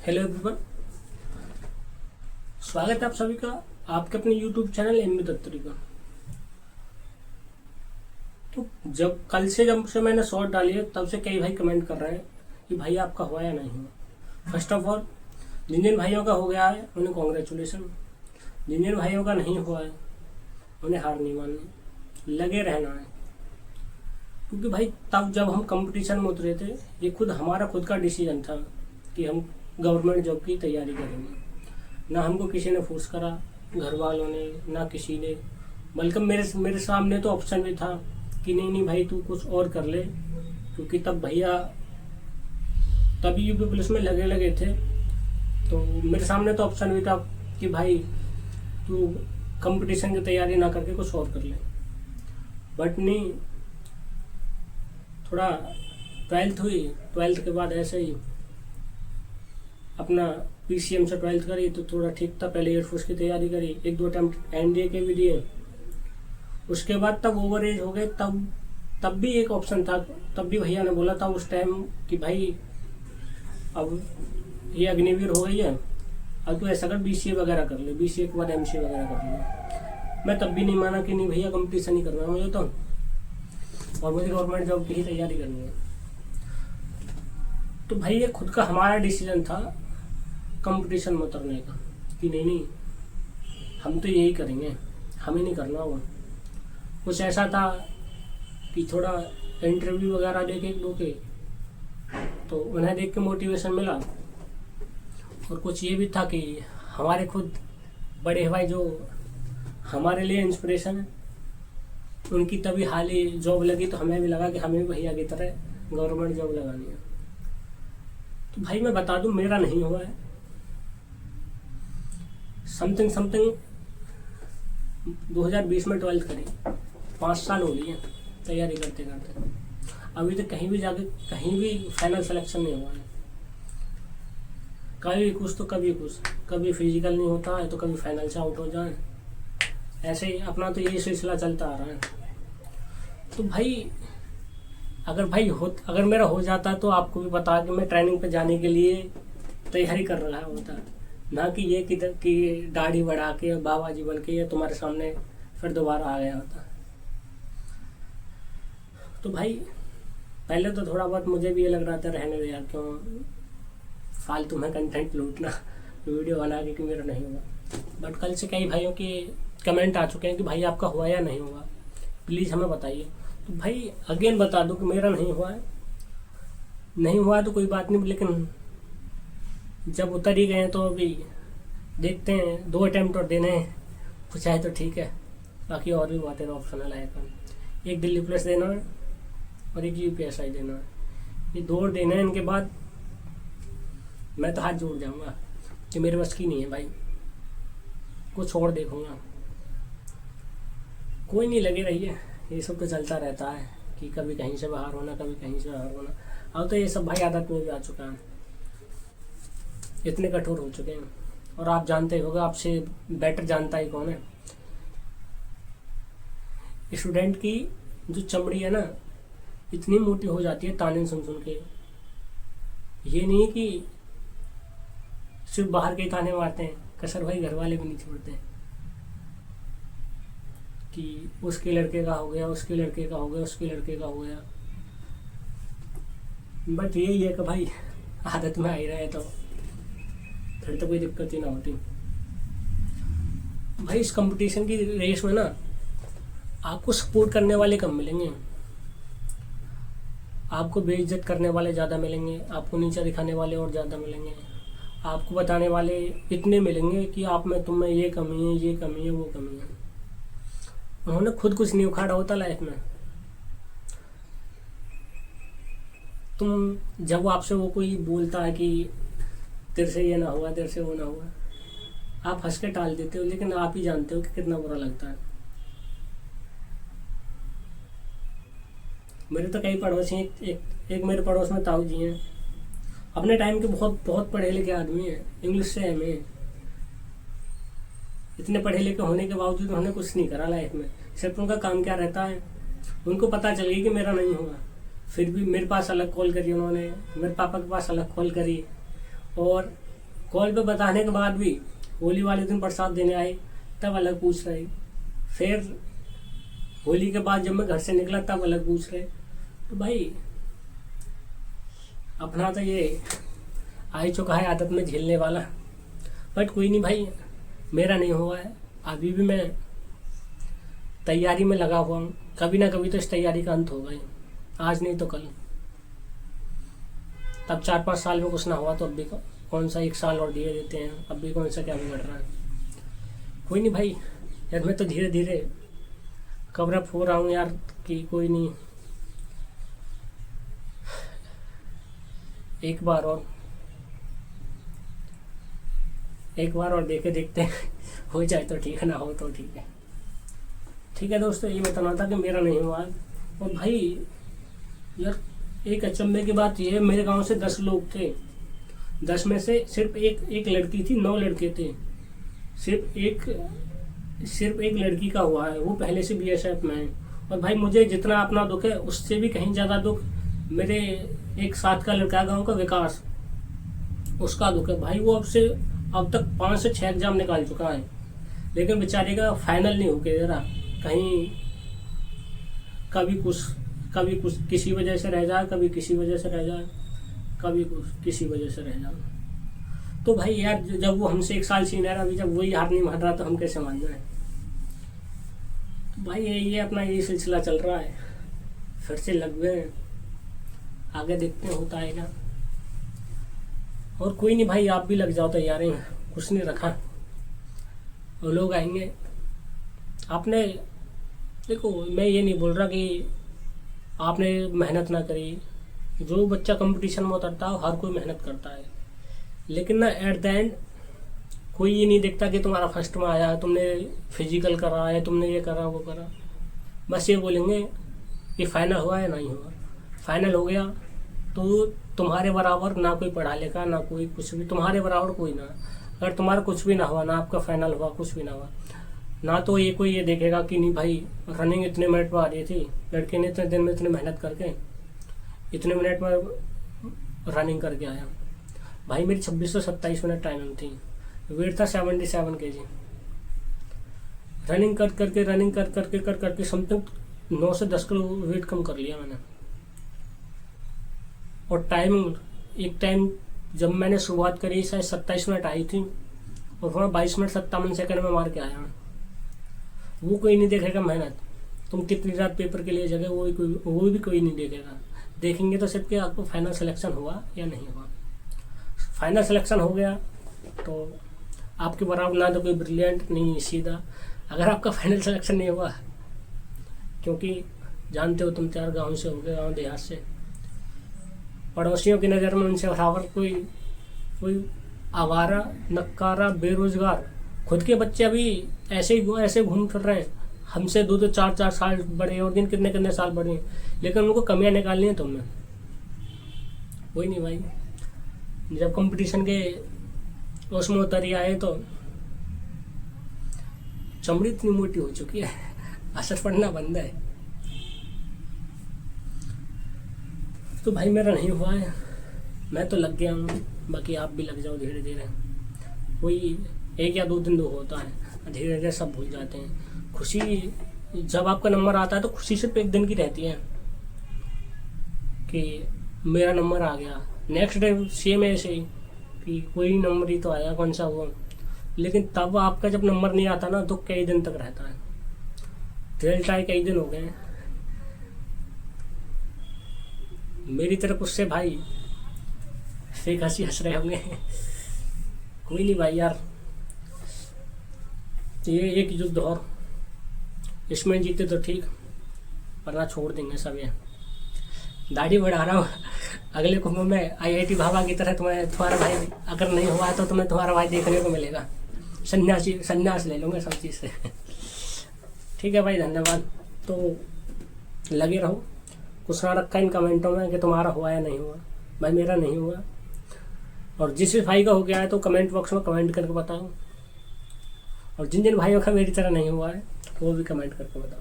Hello everyone, स्वागत है आप सभी का आपके अपने यूट्यूब चैनल एमबी दत्तरी का। तो जब से मैंने शॉर्ट डाली है तब से कई भाई कमेंट कर रहे हैं कि भाई आपका हुआ या नहीं हुआ। फर्स्ट ऑफ ऑल, जिन जिन भाइयों का हो गया है उन्हें कॉन्ग्रेचुलेसन। जिन जिन भाइयों का नहीं हुआ है उन्हें हार नहीं माननी, लगे रहना है। क्योंकि भाई तब जब हम कंपटीशन में उतरे थे, ये हमारा खुद का डिसीजन था कि हम गवर्नमेंट जॉब की तैयारी करेंगे। ना हमको किसी ने फोर्स करा, घर वालों ने, ना किसी ने। बल्कि मेरे सामने तो ऑप्शन भी था कि नहीं भाई तू कुछ और कर ले। क्योंकि तब भैया तभी यूपी पुलिस में लगे थे, तो मेरे सामने तो ऑप्शन भी था कि भाई तू कंपटीशन की तैयारी ना करके कुछ और कर ले। बट नहीं, थोड़ा 12th हुई, 12th के बाद ऐसे ही अपना पीसीएम से 12th करी तो थोड़ा ठीक था। पहले एयरफोर्स की तैयारी करी, 1-2 अटेम्प्ट एनडीए के भी दिए। उसके बाद तब ओवर एज हो गए, तब भी एक ऑप्शन था। तब भी भैया ने बोला था उस टाइम कि भाई अब ये अग्निवीर हो गई है, अब तो ऐसा कर बीसीए वगैरह कर ले, बीसीए के बाद एमसीए वगैरह कर ले। मैं तब भी नहीं माना कि नहीं भैया कंपटीशन ही करना है मुझे तो, और मुझे गवर्नमेंट जॉब की ही तैयारी करनी है। तो भाई ये खुद का हमारा डिसीजन था कंपटीशन में उतरने का कि नहीं हम तो यही करेंगे, हमें नहीं करना होगा। कुछ ऐसा था कि थोड़ा इंटरव्यू वगैरह देखे एक दो के, तो उन्हें देख के मोटिवेशन मिला। और कुछ ये भी था कि हमारे खुद बड़े भाई जो हमारे लिए इंस्पिरेशन है, उनकी तभी हाल ही जॉब लगी, तो हमें भी लगा कि हमें भी भैया की तरह गवर्नमेंट जॉब लगानी है। तो भाई मैं बता दूं, मेरा नहीं हुआ है। समथिंग 2020 में 12th करी, 5 साल हो लिए तैयारी करते करते। अभी तक कहीं भी जाके कहीं भी फाइनल सिलेक्शन नहीं हुआ है। कभी कुछ तो कभी कुछ, कभी फिजिकल नहीं होता है तो कभी फाइनल से आउट हो जाए। ऐसे ही अपना तो यही सिलसिला चलता आ रहा है। तो भाई अगर मेरा हो जाता तो आपको भी बता कि मैं ट्रेनिंग पे जाने के लिए तैयारी कर रहा होता, ना कि ये कि दाढ़ी बढ़ा के बाबा जी बन के ये तुम्हारे सामने फिर दोबारा आ गया होता। तो भाई पहले तो थोड़ा बहुत मुझे भी ये लग रहा था रहने दे यार, क्यों फालतू में कंटेंट लूटना वीडियो बना के कि मेरा नहीं हुआ। बट कल से कई भाइयों के कमेंट आ चुके हैं कि भाई आपका हुआ या नहीं हुआ, प्लीज़ हमें बताइए। तो भाई अगेन बता दूं कि मेरा नहीं हुआ है। नहीं हुआ तो कोई बात नहीं, लेकिन जब उतर ही गए तो अभी देखते हैं, 2 अटेम्प्ट और देने हैं, कुछ आए तो ठीक है, बाकी और भी बहुत है ऑप्शन है लाइफ में। एक दिल्ली पुलिस देना है और एक यूपीएसआई देना है, ये 2 देना है। इनके बाद मैं तो हाथ जोड़ जाऊंगा कि मेरे बस की नहीं है भाई, कुछ और देखूंगा। कोई नहीं, लगे रहिए, ये सब तो चलता रहता है कि कभी कहीं से बाहर होना, कभी कहीं से बाहर होना। अब तो ये सब भाई आदत में भी आ चुका है, इतने कठोर हो चुके हैं। और आप जानते ही होगा, आपसे बेटर जानता ही कौन है। स्टूडेंट की जो चमड़ी है ना, इतनी मोटी हो जाती है ताने सुन सुन के। ये नहीं कि सिर्फ बाहर के ताने मारते हैं, कसर भाई घर वाले भी नहीं छोड़ते कि उसके लड़के का हो गया, उसके लड़के का हो गया, उसके लड़के का हो गया। बट यही है कि भाई आदत में आ ही रहे तो फिर तो कोई दिक्कत ही ना होती। भाई इस कंपटीशन की रेस में ना आपको सपोर्ट करने वाले कम मिलेंगे, आपको बेइज्जत करने वाले ज़्यादा मिलेंगे, आपको नीचा दिखाने वाले और ज़्यादा मिलेंगे, आपको बताने वाले इतने मिलेंगे कि आप में तुम में ये कमी है, ये कमी है, वो कमी है। उन्होंने खुद कुछ नहीं उखाड़ा होता लाइफ में। तुम जब आपसे वो कोई बोलता है कि तेरे से ये ना हुआ, तेरे से वो ना हुआ, आप हंस के टाल देते हो, लेकिन आप ही जानते हो कि कितना बुरा लगता है। मेरे तो कई पड़ोसी हैं, एक मेरे पड़ोस में ताऊ जी हैं, अपने टाइम के बहुत बहुत पढ़े लिखे आदमी हैं, इंग्लिश से एमए, इतने पढ़े लिखे होने के बावजूद उन्होंने कुछ नहीं करा लाइफ में। सिर्फ उनका काम क्या रहता है, उनको पता चल गया कि मेरा नहीं होगा, फिर भी मेरे पास अलग कॉल करी उन्होंने, मेरे पापा के पास अलग कॉल करी, और कॉल पे बताने के बाद भी होली वाले दिन प्रसाद देने आए तब अलग पूछ रहे, फिर होली के बाद जब मैं घर से निकला तब अलग पूछ रहे। तो भाई अपना तो ये आ ही चुका है आदत में झेलने वाला। बट कोई नहीं भाई, मेरा नहीं हुआ है, अभी भी मैं तैयारी में लगा हुआ हूँ। कभी ना कभी तो इस तैयारी का अंत होगा ही, आज नहीं तो कल। तब 4-5 साल में कुछ ना हुआ तो अब भी कौन सा 1 साल और दिए देते हैं, अब भी कौन सा क्या बिगड़ रहा है। कोई नहीं भाई यार, मैं तो धीरे धीरे कवर अप हो रहा हूँ यार कि कोई नहीं, एक बार और देखते हैं हो जाए तो ठीक है, ना हो तो ठीक है। ठीक है दोस्तों, ये बताना था कि मेरा नहीं हुआ। और भाई यार एक अचंभे की बात ये है, मेरे गांव से 10 लोग थे, 10 में से सिर्फ एक लड़की थी, 9 लड़के थे। सिर्फ एक लड़की का हुआ है, वो पहले से BSF में है। और भाई मुझे जितना अपना दुख है उससे भी कहीं ज़्यादा दुख मेरे एक साथ का लड़का गाँव का विकास, उसका दुख है भाई। वो अब तक 5 से 6 एग्जाम निकाल चुका है, लेकिन बेचारे का फाइनल नहीं होके दे रहा। कहीं कभी कुछ किसी वजह से रह जाए, कभी किसी वजह से रह जाए, कभी कुछ किसी वजह से रह जाए। तो भाई यार जब वो हमसे 1 साल सीनियर है, अभी जब वही हार नहीं मान रहा तो हम कैसे मान जाए। तो भाई ये अपना यही सिलसिला चल रहा है, फिर से लग गए, आगे देखते हैं होता है क्या। और कोई नहीं भाई, आप भी लग जाओ तैयारी में, कुछ नहीं रखा, वो लोग आएंगे। आपने देखो, मैं ये नहीं बोल रहा कि आपने मेहनत ना करी, जो बच्चा कंपटीशन में उतरता है हर कोई मेहनत करता है, लेकिन ना एट द एंड कोई ये नहीं देखता कि तुम्हारा फर्स्ट में आया, तुमने फिजिकल करा है, तुमने ये करा वो करा। बस ये बोलेंगे कि फाइनल हुआ है, नहीं हुआ। फाइनल हो गया तो तुम्हारे बराबर ना कोई पढ़ा लिखा, ना कोई कुछ भी, तुम्हारे बराबर कोई ना। अगर तुम्हारा कुछ भी ना हुआ, ना आपका फाइनल हुआ, कुछ भी ना हुआ, ना तो ये कोई ये देखेगा कि नहीं भाई रनिंग इतने मिनट में आ रही थी, लड़के ने इतने दिन में इतनी मेहनत करके इतने मिनट में रनिंग करके आया। भाई मेरी 26 से 27 मिनट टाइमिंग थी, वेट था 77 kg। रनिंग कर करके समथिंग 9 से 10 किलो वेट कम कर लिया मैंने। और एक टाइम जब मैंने शुरुआत करी शायद 27 मिनट आई थी, और वहाँ 22 मिनट 57 सेकंड में मार के आया। वो कोई नहीं देखेगा मेहनत, तुम कितनी रात पेपर के लिए जगह, वो भी कोई नहीं देखेगा। देखेंगे तो सिर्फ कि आपको फाइनल सिलेक्शन हुआ या नहीं हुआ। फाइनल सिलेक्शन हो गया तो आपके बराबर ना तो कोई ब्रिलियंट नहीं सीधा। अगर आपका फाइनल सिलेक्शन नहीं हुआ, क्योंकि जानते हो तुम 4 गाँव से हो गए, गाँव देहात से, पड़ोसियों की नज़र में उनसे बराबर कोई आवारा नक्कारा बेरोजगार, खुद के बच्चे अभी ऐसे घूम फिर रहे हैं, हमसे 2-2 4-4 साल बड़े और दिन कितने साल बड़े हैं, लेकिन उनको कमियां निकालनी है तुमने। कोई नहीं भाई, जब कंपटीशन के उसमें उतर ही आए तो चमड़ी इतनी मोटी हो चुकी है, असर पड़ना बंद है। तो भाई मेरा नहीं हुआ है, मैं तो लग गया हूँ, बाकी आप भी लग जाओ धीरे धीरे। कोई 1 या 2 दिन होता है, धीरे धीरे सब भूल जाते हैं। खुशी जब आपका नंबर आता है तो खुशी सिर्फ 1 दिन की रहती है कि मेरा नंबर आ गया। नेक्स्ट डे सेम ऐसे ही कि कोई नंबर ही तो आया, कौन सा हुआ। लेकिन तब आपका जब नंबर नहीं आता ना तो कई दिन तक रहता है। रिजल्ट आए कई दिन हो गए मेरी तरफ उससे भाई फेक हंसी हंस रहे होंगे। कोई नहीं भाई यार, ये एक युद्ध और, इसमें जीते तो ठीक, वरना छोड़ देंगे सब। ये दाढ़ी बढ़ा रहा हूँ, अगले कुंभ में IIT बाबा की तरह तुम्हारा भाई अगर नहीं हुआ तो तुम्हें तुम्हारा भाई देखने को मिलेगा। संन्यास ले लूँगा सब चीज़ से। ठीक है भाई, धन्यवाद। तो लगे रहो, कुछ ना रखा इन कमेंटों में कि तुम्हारा हुआ या नहीं हुआ। भाई मेरा नहीं हुआ, और जिस भी भाई का हो गया है तो कमेंट बॉक्स में कमेंट करके बताओ, और जिन भाइयों का मेरी तरह नहीं हुआ है वो भी कमेंट करके बताओ।